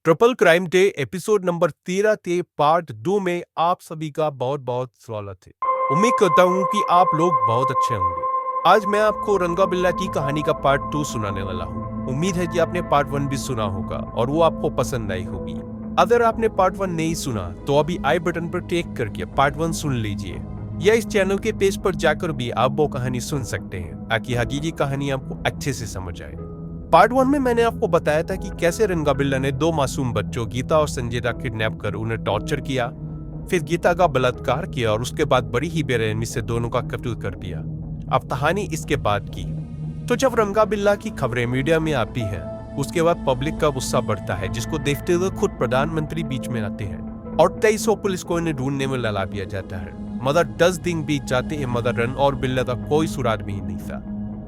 Triple crime day episode number 13 के part 2 में आप सभी का बहुत बहुत स्वागत है। उम्मीद करता हूँ कि आप लोग बहुत अच्छे होंगे। आज मैं आपको रंगा बिल्ला की कहानी का पार्ट 2 सुनाने वाला हूँ। उम्मीद है कि आपने पार्ट 1 भी सुना होगा और वो आपको पसंद आई होगी। अगर आपने पार्ट 1 नहीं सुना तो अभी आई बटन पर क्लिक करके पार्ट 1 सुन लीजिए, या इस चैनल के पेज पर जाकर भी आप वो कहानी सुन सकते हैं ताकि हकीकी कहानी आपको अच्छे से समझ आए। पार्ट 1 में मैंने आपको बताया था कि कैसे रंगा बिल्ला ने दो मासूम बच्चों गीता और संजय का किडनैप कर उन्हें टॉर्चर किया, फिर गीता का बलात्कार किया और उसके बाद बड़ी ही बेरहमी से दोनों का कत्ल कर दिया। अब कहानी इसके बाद की। तो जब रंगा बिल्ला की खबरें मीडिया में आती है, उसके बाद पब्लिक का गुस्सा बढ़ता है, जिसको देखते हुए खुद प्रधानमंत्री बीच में आते हैं और 2300 पुलिस को इन्हें ढूंढने में लगा दिया जाता है। मगर 10 दिन बीत जाते हैं मगर रन और बिल्ला का कोई सुराग भी नहीं था।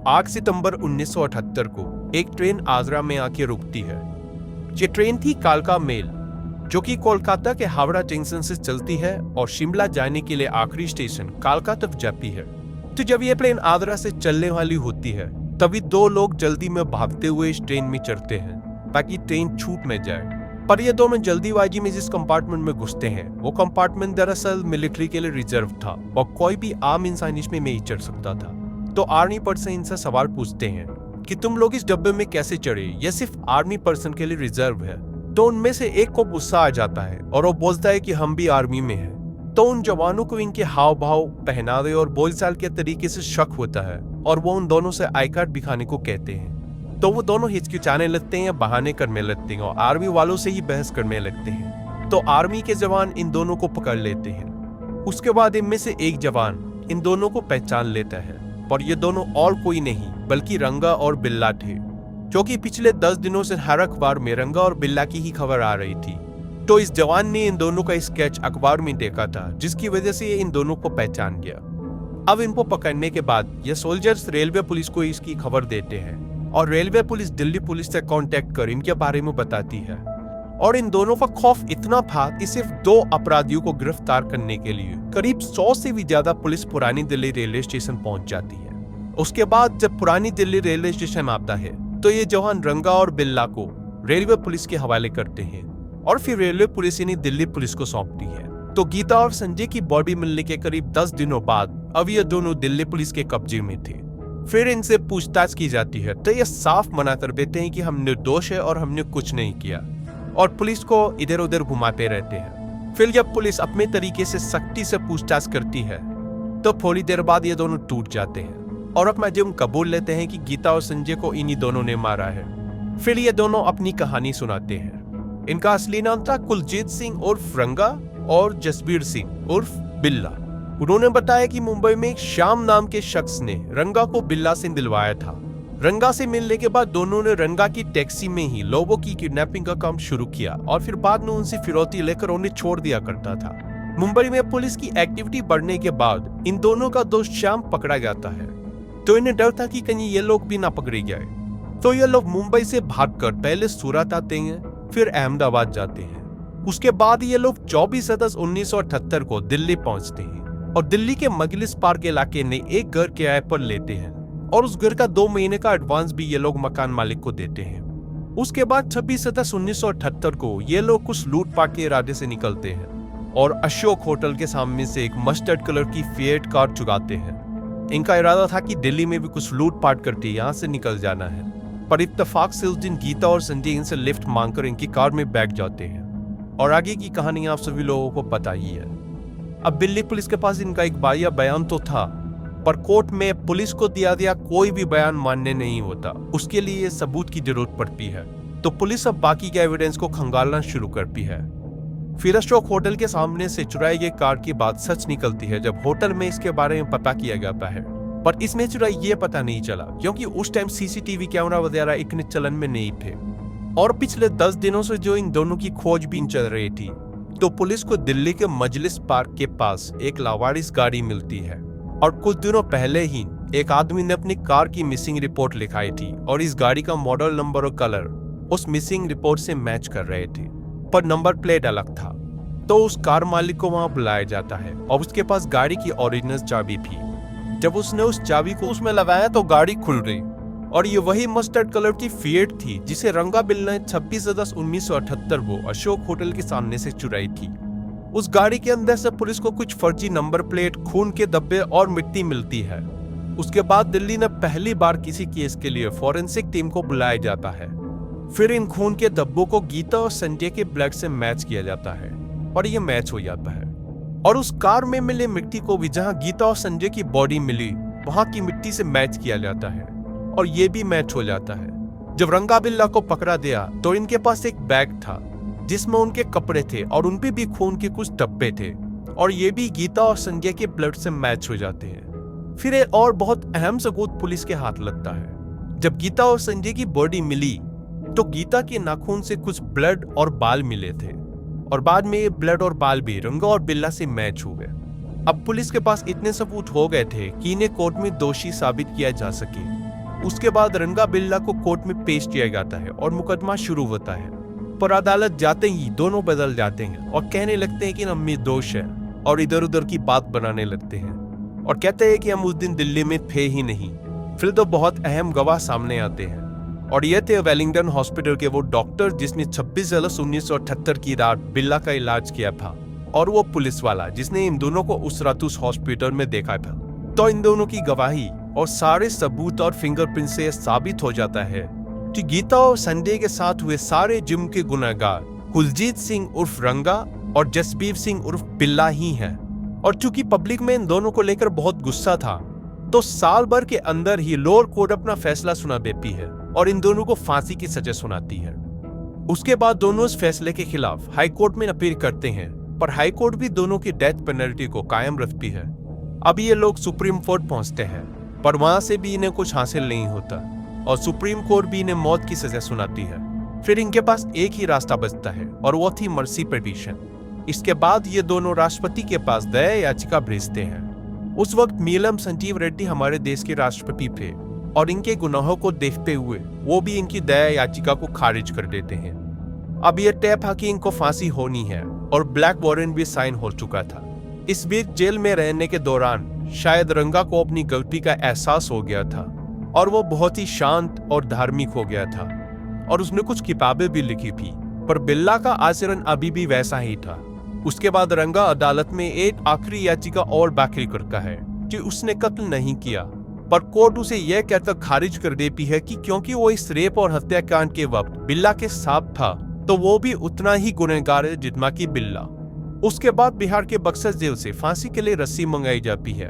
8 सितंबर 1978 को एक ट्रेन आगरा में आके रुकती है। ये ट्रेन थी कालका मेल, जो कि कोलकाता के हावड़ा जंक्शन से चलती है और शिमला जाने के लिए आखिरी स्टेशन कालका तक जाती है। तो जब ये प्लेन आगरा से चलने वाली होती है, तभी दो लोग जल्दी में भागते हुए इस ट्रेन में चढ़ते हैं ताकि ट्रेन छूट न जाए। पर ये दोनों जल्दीबाजी में जिस कंपार्टमेंट में घुसते हैं, वो कंपार्टमेंट दरअसल मिलिट्री के लिए रिजर्व था और कोई भी आम इंसान इसमें नहीं चढ़ सकता था। तो आर्मी पर्सन इनसे सवाल पूछते हैं कि तुम लोग इस डब्बे में कैसे चढ़े, यह सिर्फ आर्मी पर्सन के लिए रिजर्व है। तो उनमें से एक को गुस्सा आ जाता है और वो बोलता है कि हम भी आर्मी में हैं। तो उन जवानों को इनके हाव भाव, पहनावे और बोलचाल के तरीके से शक होता है और वो उन दोनों से आई कार्ड दिखाने को कहते हैं। तो वो दोनों हिचकिचाने लगते हैं, बहाने करने लगते हैं और आर्मी वालों से ही बहस करने लगते हैं। तो आर्मी के जवान इन दोनों को पकड़ लेते हैं। उसके बाद इनमें से एक जवान इन दोनों को पहचान लेता है, पर ये दोनों और कोई नहीं बल्कि रंगा और बिल्ला थे, क्योंकि पिछले 10 दिनों से हर अखबार में रंगा और बिल्ला की ही खबर आ रही थी। तो इस जवान ने इन दोनों का स्केच अखबार में देखा था, जिसकी वजह से ये इन दोनों को पहचान गया। अब इनको पकड़ने के बाद ये सोल्जर्स रेलवे पुलिस को इसकी खबर देते हैं और रेलवे पुलिस दिल्ली पुलिस से कांटेक्ट कर इनके बारे में बताती है। और इन दोनों का खौफ इतना था कि सिर्फ 2 अपराधियों को गिरफ्तार करने के लिए करीब 100 से भी ज्यादा पुलिस पुरानी दिल्ली रेलवे स्टेशन पहुंच जाती है। उसके बाद जब पुरानी दिल्ली रेलवे स्टेशन आता है, तो ये जवान रंगा और बिल्ला को रेलवे पुलिस के हवाले करते हैं और फिर रेलवे पुलिस इन्हें दिल्ली पुलिस को सौंपती है। तो गीता और संजय की बॉडी मिलने के करीब 10 दिनों बाद अब ये दोनों दिल्ली पुलिस के कब्जे में थे। फिर इनसे पूछताछ की जाती है, तो ये साफ मना कर देते हैं कि हम निर्दोष है और हमने कुछ नहीं किया, और पुलिस को इधर उधर घुमाते रहते हैं। फिर जब पुलिस अपने तरीके से सख्ती से पूछताछ करती है, तो थोड़ी देर बाद ये दोनों टूट जाते हैं और अपना जुर्म कबूल लेते हैं कि गीता और संजय को इन्हीं दोनों ने मारा है। फिर ये दोनों अपनी कहानी सुनाते हैं। इनका असली नाम था कुलजीत सिंह उर्फ रंगा और जसबीर सिंह उर्फ बिल्ला। उन्होंने बताया कि मुंबई में एक श्याम नाम के शख्स ने रंगा को बिल्ला से दिलवाया था। रंगा से मिलने के बाद दोनों ने रंगा की टैक्सी में ही लोगों की किडनैपिंग का काम शुरू किया और फिर बाद में उनसे फिरौती लेकर उन्हें छोड़ दिया करता था। मुंबई में पुलिस की एक्टिविटी बढ़ने के बाद इन दोनों का दोस्त श्याम पकड़ा जाता है, तो इन्हें डर था कि कहीं ये लोग भी ना पकड़े जाए। तो ये लोग मुंबई से भागकर पहले सूरत आते हैं, फिर अहमदाबाद जाते हैं। उसके बाद ये लोग 24 अगस्त 1978 को दिल्ली पहुंचते हैं और दिल्ली के मजलिस पार्क इलाके में एक घर किराए पर लेते हैं और उस घर का 2 महीने का एडवांस भी ये लोग मकान मालिक को देते हैं। उसके बाद 26 अगस्त 1978 को ये लोग कुछ लूटपाट के इरादे से निकलते हैं और अशोक होटल के सामने से एक मस्टर्ड कलर की फिएट कार चुराते हैं। इनका इरादा था कि दिल्ली में भी कुछ लूटपाट करके यहाँ से निकल जाना है, पर इत्तेफाक से उस दिन गीता और संजय इनसे लिफ्ट मांगकर इनकी कार में बैठ जाते हैं और आगे की कहानी आप सभी लोगों को पता ही है। अब दिल्ली पुलिस के पास इनका एक बाहिया बयान तो था, पर कोर्ट में पुलिस को दिया कोई भी बयान मान्य नहीं होता। उसके लिए सबूत की जरूरत पड़ती है। तो पुलिस अब बाकी के एविडेंस को खंगालना शुरू करती है। फिर अशोक होटल के सामने से चुराई गई कार की बात सच निकलती है जब होटल में इसके बारे में पता किया जाता है, पर इसमें चुराई ये पता नहीं चला क्योंकि उस टाइम सीसीटीवी कैमरा वगैरह इतने चलन में नहीं थे और पिछले 10 दिनों से जो इन दोनों की खोजबीन चल रही थी। तो पुलिस को दिल्ली के मजलिस पार्क के पास एक लावारिस गाड़ी मिलती है और कुछ दिनों पहले ही एक आदमी ने अपनी कार की मिसिंग रिपोर्ट लिखाई थी और इस गाड़ी का मॉडल नंबर और कलर उस मिसिंग रिपोर्ट से मैच कर रहे थे, पर नंबर प्लेट अलग था। तो उस कार मालिक को वहां बुलाया जाता है और उसके पास गाड़ी की ओरिजिनल चाबी थी। जब उसने उस चाबी को उसमें लगाया तो गाड़ी खुल गई और ये वही मस्टर्ड कलर की फिएट थी जिसे रंगा बिल्ला ने 26 अगस्त 1978 को अशोक होटल के सामने से चुराई थी। उस गाड़ी के अंदर से पुलिस को कुछ फर्जी नंबर प्लेट, खून के धब्बे और मिट्टी मिलती है। उसके बाद दिल्ली ने पहली बार किसी केस के लिए फॉरेंसिक टीम को बुलाया जाता है। फिर इन खून के धब्बों को गीता और संजय के ब्लड से मैच किया जाता है और ये मैच हो जाता है। और उस कार में मिले मिट्टी को भी जहां गीता और संजय की बॉडी मिली वहां की मिट्टी से मैच किया जाता है और ये भी मैच हो जाता है। जब रंगा बिल्ला को पकड़ा गया तो इनके पास एक बैग था जिसमें उनके कपड़े थे और उन पे भी खून के कुछ धब्बे थे और ये भी गीता और संजय के ब्लड से मैच हो जाते हैं। फिर एक और बहुत अहम सबूत पुलिस के हाथ लगता है। जब गीता और संजय की बॉडी मिली तो गीता के नाखून से कुछ ब्लड और बाल मिले थे और बाद में ये ब्लड और बाल भी रंगा और बिल्ला से मैच हो गए। अब पुलिस के पास इतने सबूत हो गए थे कि इन्हें कोर्ट में दोषी साबित किया जा सके। उसके बाद रंगा बिल्ला को कोर्ट में पेश किया जाता है और मुकदमा शुरू होता है। पर अदालत जाते ही दोनों बदल जाते हैं और कहने लगते हैं कि हम निर्दोष है और इधर उधर की बात बनाने लगते हैं और कहते हैं कि हम उस दिन दिल्ली में थे ही नहीं। फिर तो बहुत अहम गवाह सामने आते हैं और ये थे वेलिंगटन हॉस्पिटल के वो डॉक्टर जिसने 26 अगस्त 1978 की रात बिल्ला का इलाज किया था और वो पुलिस वाला जिसने इन दोनों को उस रात उस हॉस्पिटल में देखा था। तो इन दोनों की गवाही और सारे सबूत और फिंगरप्रिंट से साबित हो जाता है कि गीता और संजय के साथ हुए सारे जुर्म के गुनहगार कुलजीत सिंह उर्फ रंगा और जसबीर सिंह उर्फ बिल्ला ही हैं। और चूंकि पब्लिक में इन दोनों को लेकर बहुत गुस्सा था तो साल भर के अंदर ही लोअर कोर्ट अपना फैसला सुना देती है और इन दोनों को फांसी की सजा सुनाती है। उसके बाद दोनों इस फैसले के खिलाफ हाई कोर्ट में अपील करते हैं पर हाई कोर्ट भी दोनों की डेथ पेनल्टी को कायम रखती है। अब ये लोग सुप्रीम कोर्ट पहुंचते हैं पर वहां से भी इन्हें कुछ हासिल नहीं होता और सुप्रीम कोर्ट भी इन्हें मौत की सजा सुनाती है। फिर इनके पास एक ही रास्ता बचता है और वो थी मर्सी पिटीशन। इसके बाद ये दोनों राष्ट्रपति के पास दया याचिका भेजते हैं। उस वक्त मीलम संजीव रेड्डी हमारे देश के राष्ट्रपति थे और इनके गुनाहों को देखते हुए वो भी इनकी दया याचिका को खारिज कर देते हैं। अब यह तय था कि इनको फांसी होनी है और ब्लैक वारंट भी साइन हो चुका था। इस बीच जेल में रहने के दौरान शायद रंगा को अपनी गलती का एहसास हो गया था और वो बहुत ही शांत और धार्मिक हो गया था और उसने कुछ किताबें भी लिखी थी। पर बिल्ला का आचरण अभी भी वैसा ही था। उसके बाद रंगा अदालत में एक आखिरी याचिका और दाखिल करता है कि उसने कत्ल नहीं किया, पर कोर्ट उसे यह कहकर खारिज कर देती है कि क्योंकि वो इस रेप और हत्याकांड के वक्त बिल्ला के साथ था तो वो भी उतना ही गुनहगार है जितना कि बिल्ला। उसके बाद बिहार के बक्सर जेल से फांसी के लिए रस्सी मंगाई जाती है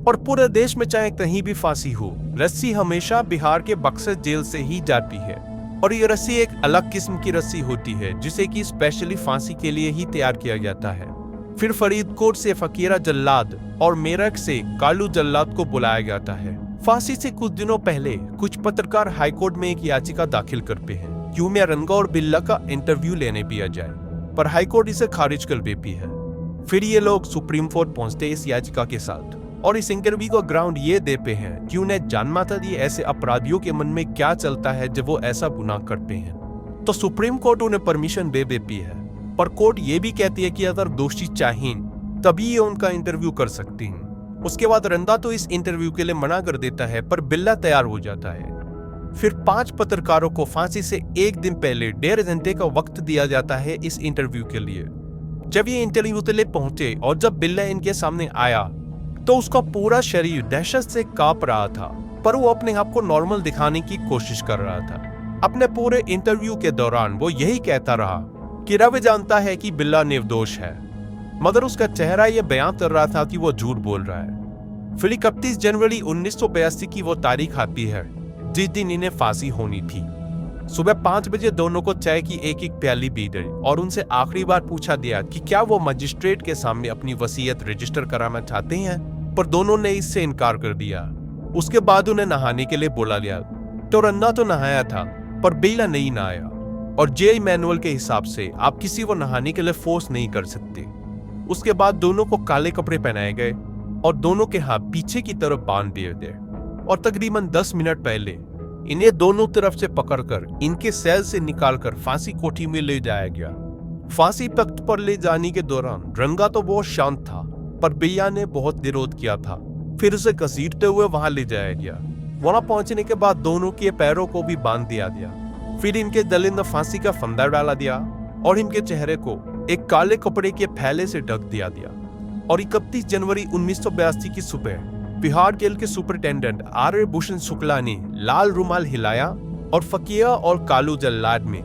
और पूरे देश में चाहे कहीं भी फांसी हो, रस्सी हमेशा बिहार के बक्सर जेल से ही जाती है। और ये रस्सी एक अलग किस्म की रस्सी होती है जिसे कि स्पेशली फांसी के लिए ही तैयार किया जाता है। फिर फरीदकोट से फकीरा जल्लाद और मेरठ से कालू जल्लाद को बुलाया जाता है। फांसी से कुछ दिनों पहले कुछ पत्रकार हाईकोर्ट में एक याचिका दाखिल करते हैं क्यों में रंगा और बिल्ला का इंटरव्यू लेने दिया जाए, पर हाईकोर्ट इसे खारिज कर देती है। फिर ये लोग सुप्रीम कोर्ट पहुंचते इस याचिका के साथ और इस इंटरव्यू को ग्राउंड ये देते हैं कि उन्हें जानना था कि ऐसे अपराधियों के मन में क्या चलता है जब वो ऐसा गुनाह करते हैं। तो सुप्रीम कोर्ट उन्हें परमिशन दे देती है, पर कोर्ट ये भी कहती है कि अगर दोषी चाहें तभी ये उनका इंटरव्यू कर सकती हैं। उसके बाद रंगा तो इस इंटरव्यू के लिए मना कर देता है, पर बिल्ला तैयार हो जाता है। फिर 5 पत्रकारों को फांसी से एक दिन पहले 1.5 घंटे का वक्त दिया जाता है इस इंटरव्यू के लिए। जब ये इंटरव्यू के लिए पहुंचे और जब बिल्ला इनके सामने आया तो उसका पूरा शरीर दहशत से कांप रहा था, पर वो अपने आप को नॉर्मल दिखाने की कोशिश कर रहा था। अपने पूरे इंटरव्यू के दौरान वो यही कहता रहा कि रवि जानता है कि बिल्ला निर्दोष है, मगर उसका चेहरा यह बयान कर रहा था कि वो झूठ बोल रहा है। फिर 31 जनवरी 1982 की वो तारीख आती है जिस दिन इन्हें फांसी होनी थी। सुबह 5 बजे दोनों को चाय की एक प्याली दी गई और उनसे आखिरी बार पूछा गया कि क्या वो मजिस्ट्रेट के सामने अपनी वसीयत रजिस्टर कराना चाहते हैं, पर दोनों ने इससे इनकार कर दिया। उसके बाद उन्हें नहाने के लिए बोला गया तो रंगा तो नहाया था, पर बिल्ला नहीं नहाया और जेल मैनुअल के हिसाब से आप किसी को नहाने के लिए फोर्स नहीं कर सकते। उसके बाद दोनों को काले कपड़े पहनाए गए और दोनों के हाथ पीछे की तरफ बांध दिए गए और तकरीबन 10 मिनट पहले इन्हें दोनों तरफ से पकड़कर इनके सेल से निकालकर फांसी कोठी में ले जाया गया। फांसी तख्त पर ले जाने के दौरान रंगा तो बहुत शांत था, पर बिल्ला ने बहुत विरोध किया था। फिर उसे घसीटते हुए वहां ले जाया गया। वहां पहुंचने के बाद दोनों के पैरों को भी बांध दिया गया। फिर इनके गले में फांसी का फंदा डाला दिया और इनके चेहरे को एक काले कपड़े के फैले से ढक दिया गया। और 31 जनवरी 1982 की सुबह बिहार जेल के सुपरिटेंडेंट आर भूषण शुक्ला ने लाल रुमाल हिलाया और फकिया और कालू जल्लाद में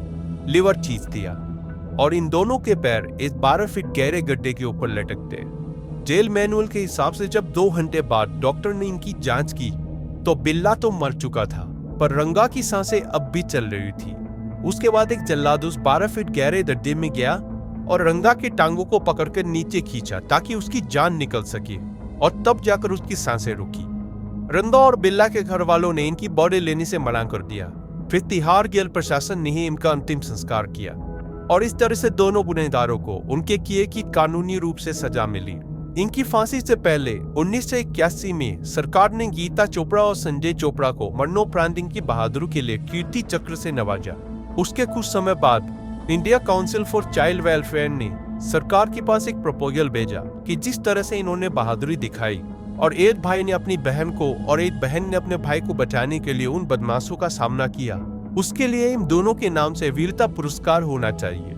लिवर चीज दिया और इन दोनों के पैर इस 12 फीट गहरे गड्ढे के ऊपर लटकते। जेल मैनुअल के हिसाब से जब 2 घंटे बाद डॉक्टर ने इनकी जांच की तो बिल्ला तो मर चुका था, पर रंगा की सांसें अब भी चल रही थी। उसके बाद एक जल्लाद उस 12 फीट गहरे गड्ढे में गया और रंगा के टांगों को पकड़कर नीचे खींचा ताकि उसकी जान निकल सके, और तब जाकर उसकी सांसें रुकी। रंगा और बिल्ला के घर वालों ने इनकी बॉडी लेने से मना कर दिया। फिर तिहाड़ जेल प्रशासन ने ही इनका अंतिम संस्कार किया और इस तरह से दोनों गुनहगारों को उनके किए की कानूनी रूप से सजा मिली। इनकी फांसी से पहले 1981 में सरकार ने गीता चोपड़ा और संजय चोपड़ा को मरणोपरांत इनकी बहादुरी के लिए कीर्ति चक्र से नवाजा। उसके कुछ समय बाद India council for child welfare ने सरकार के पास एक प्रपोजल भेजा कि जिस तरह से इन्होंने बहादुरी दिखाई और एक भाई ने अपनी बहन को और एक बहन ने अपने भाई को बचाने के लिए उन बदमाशों का सामना किया, उसके लिए इन दोनों के नाम से वीरता पुरस्कार होना चाहिए।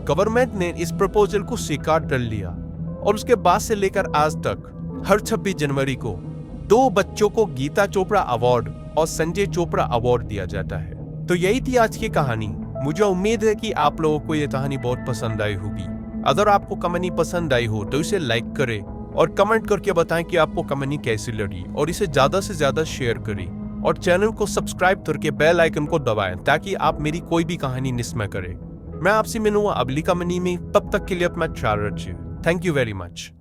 गवर्नमेंट ने इस प्रपोजल को स्वीकार कर लिया और उसके बाद से लेकर आज तक हर 26 जनवरी को 2 बच्चों को गीता चोपड़ा अवार्ड और संजय चोपड़ा अवार्ड दिया जाता है। तो यही थी आज की कहानी। मुझे उम्मीद है कि आप लोगों को यह कहानी बहुत पसंद आई होगी। अगर आपको कहानी पसंद आई हो तो इसे लाइक करें और कमेंट करके बताएं कि आपको कहानी कैसी लगी, और इसे ज्यादा से ज्यादा शेयर करें और चैनल को सब्सक्राइब करके बेल आइकन को दबाएं ताकि आप मेरी कोई भी कहानी मिस न करें। मैं आपसे मिलूंगा अगली कहानी में, तब तक के लिए अपना ख्याल रखिए। Thank you very much.